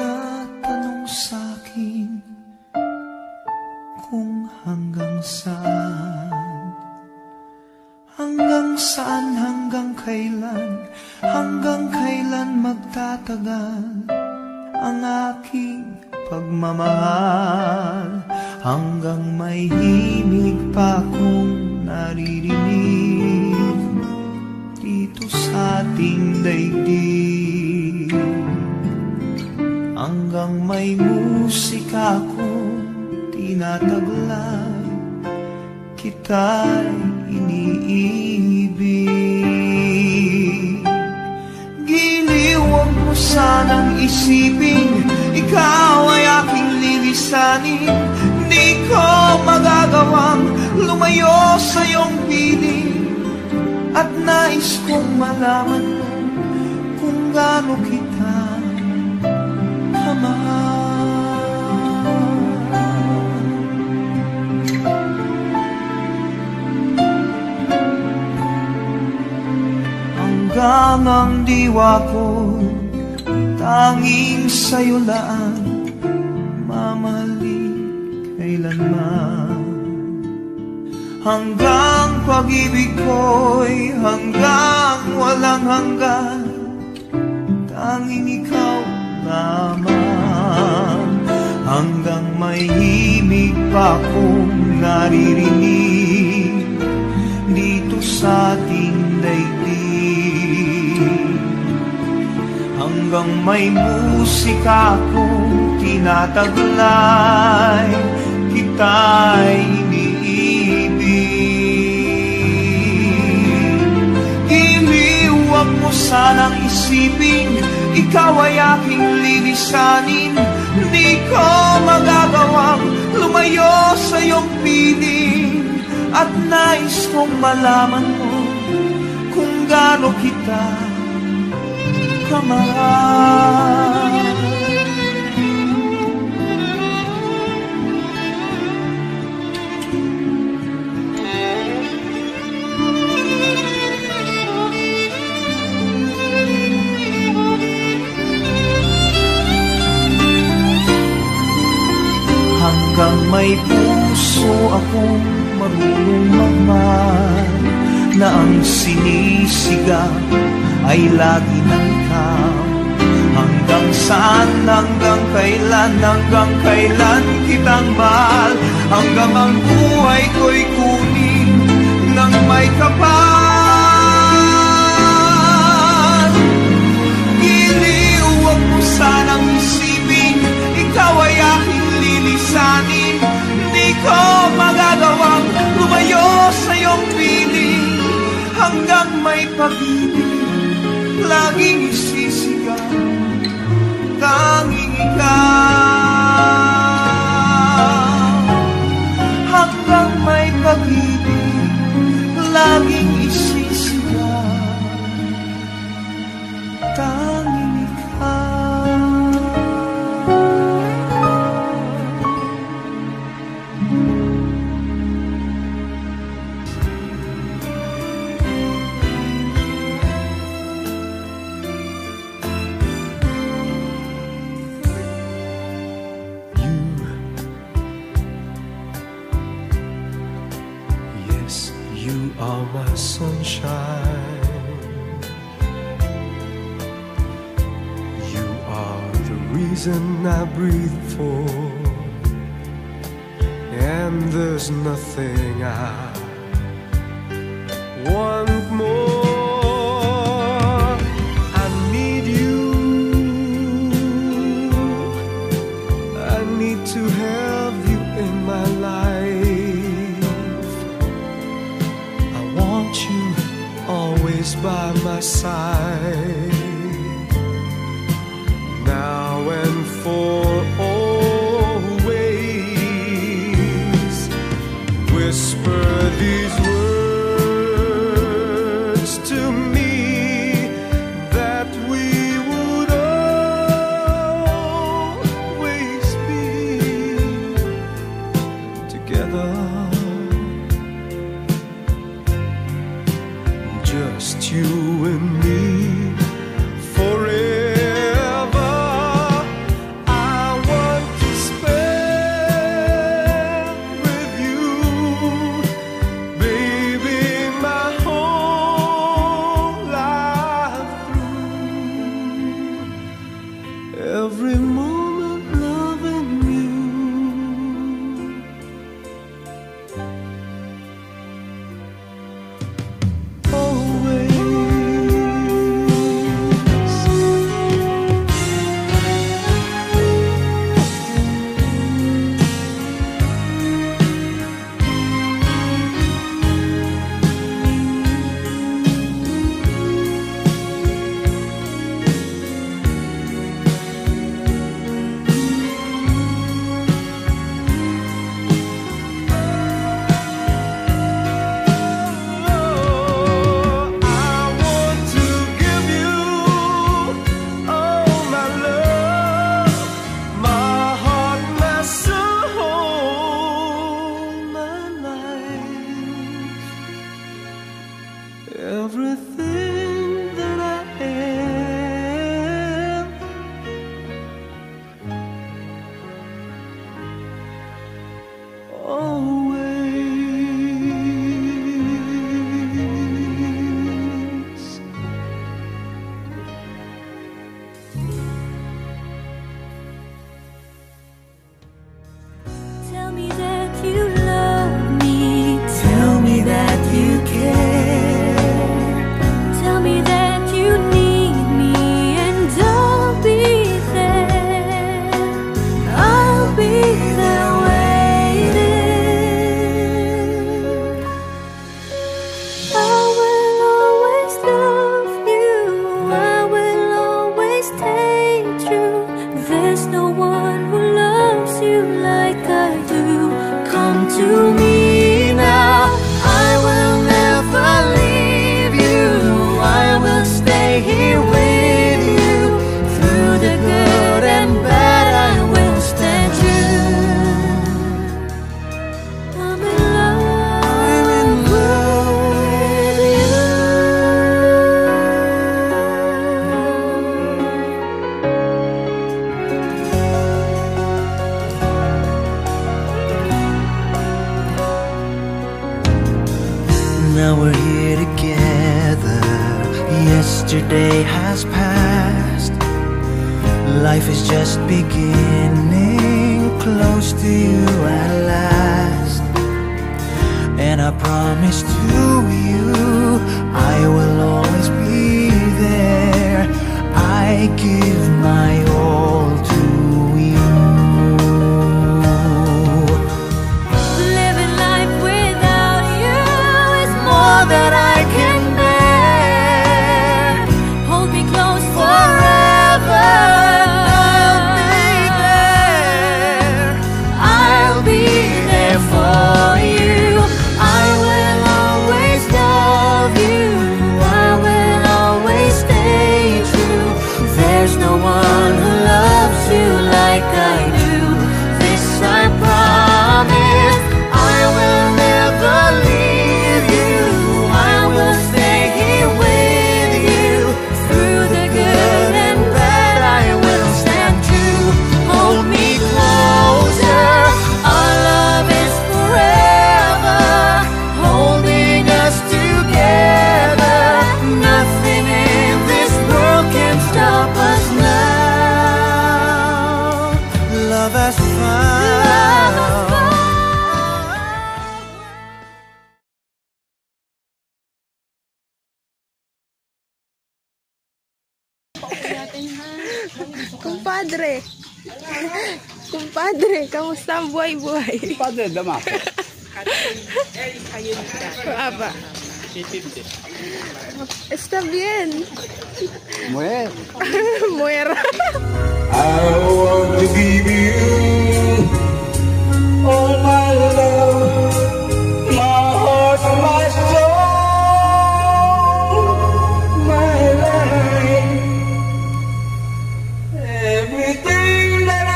nagtatanong sa'kin kung hanggang saan, hanggang kailan magtatagal ang aking pagmamahal, hanggang may himig pa akong naririnig dito sa ating daigdig, hanggang may musika akong tinataglay, kita'y iniibig. Giliw, huwag mo sanang isipin ikaw ay aking lilisanin. Di ko magagawang lumayo sa iyong piling, at nais kong malaman mo kung gaano kita kamahal. Hanggang ang diwa ko tanging sa'yo lang mamahalin kailanman, hanggang pag-ibig ko'y hanggang walang hanggan, tanging ikaw lamang, hanggang may himig pa akong naririnig dito sa ating daigdig, hanggang may musika akong tinataglay, kita'y iniibig. Giliw, huwag mo sanang isipin ikaw ay aking lilisanin. Di ko magagawang lumayo sa iyong piling, at nais kong malaman mo kung gaano kita kamahal. Hanggang may puso akong marunong magmahal, na ang sinisigaw ay lagi ng ikaw. Hanggang saan, hanggang kailan kitang mahal, hanggang ang buhay ko'y kunin ng may kapal. Giliw, huwag mo sanang isipin ikaw ay aking lilisanin. Di ko magagawang lumayo sa iyong piling, hanggang may pag-ibig laging isisigaw, tanging ikaw. Hanggang may pag-ibig laging isisigaw, tanging ikaw. You are my sunshine. You are the reason I breathe for, and there's nothing I want more. I need you. I need to have you in my life. Always by my side, now and for always. Whisper these words to me, that we would always be together. Just you and me forever. beginning, close to you at last. And I promise to you, I will always be there. I give my all to you. Living life without you is more than I can bear. Hold me close forever. I'll be there for you. I will always love you. I will always stay true. There's no one who loves you like I do. This I promise. I will never leave you. I will stay here with you. Through the good and bad, I will stand true. Hold me closer. Our love is forever, holding us together. Nothing in this world can stop us now. Love has found. Kumpadre. Kumpadre, kamusta ang buhay-buhay? Padre, dama. Aba. Está bien. Mujer. Muera. I want to give you all my love, my heart, my soul, my life, everything that I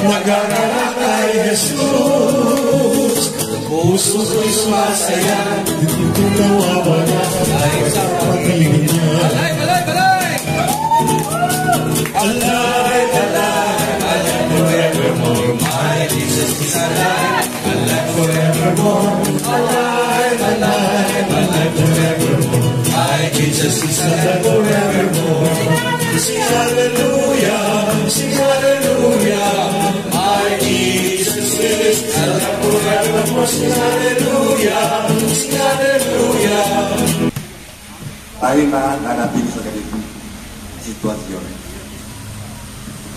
Nagarara kay Jesus, puso ko'y sumasaya, hindi ko nawawala sa pag-ibig niya. Alive, alive, alive forevermore, my Jesus is alive, alive forevermore, alive, alive, alive forevermore, my Jesus is alive forevermore. Sing hallelujah, sing hallelujah, my Jesus is alive forevermore. Sing hallelujah, sing hallelujah. Tayo nahanapin sa ganitong sitwasyon.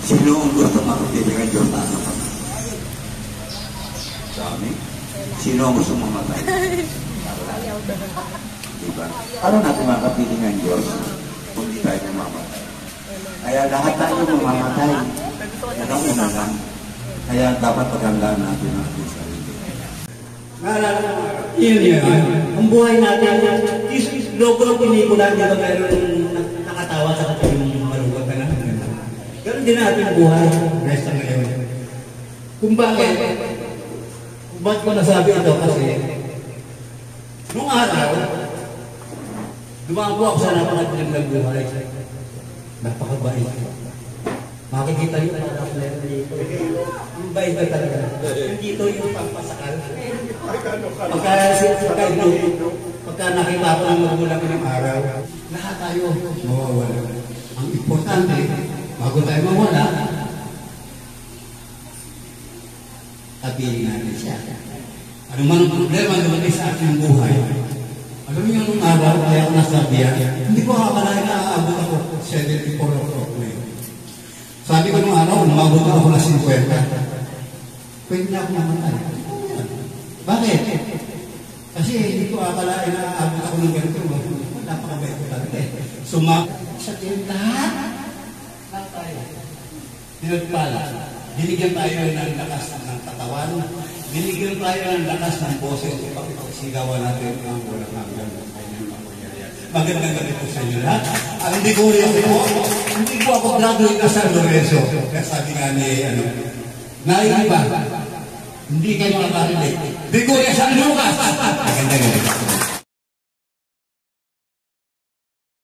Sino ang gusto makatili ng Diyos na sa pagkakas? Sa amin? Sino ang gusto mamatay? Diba? Paano natin makapili ng Diyos kung di tayo mamamatay? Kaya lahat tayo mamamatay. Yan ang una lang. Kaya dapat paghandaan natin ang ating sarili. Yun. Ang buhay natin, logo pinikulan, di ba mayroon nakatawa sa katabi ng malungkot na natin. Ganun din natin buhay, rest ang ngayon. Kung bakit ko nasabi ito kasi, nung araw, dumaan po ako sa napakatilang ng buhay. Napakabait. Makikita nyo na ako na dito. Yung bait na talaga. Dito yung pampasakal. Pagka nakita ko ng magulang ko ng araw, lahat tayo mawawala. Ang importante, bago tayo mawala, tabihin natin siya. Ano man ang problema naman sa ating buhay, alam niyo nung araw, kaya ako nasabihan, hindi ko akalain na aabot ako 74 o'clock ngayon. Sabi ko nung araw, umabot ako na 50. Pwede na ako namatay. Bakit? Kasi hindi ko akalain na aabot ako ng ganito. Napakabait ko talaga eh. Sa lahat tayo. Pinagpala. Binigyan tayo ng lakas ng katawan. Binigyan tayo ng lakas ng boses. Pagsigawan natin ang walang hanggang ng kanyang kapangyarihan. Magandang gabi po sa inyo lahat. Hindi ko ako graduate na San Lorenzo. Kaya sabi nga ni, naiiba, hindi kayo makarinig. Hindi ko rin San Lucas. Magandang gabi.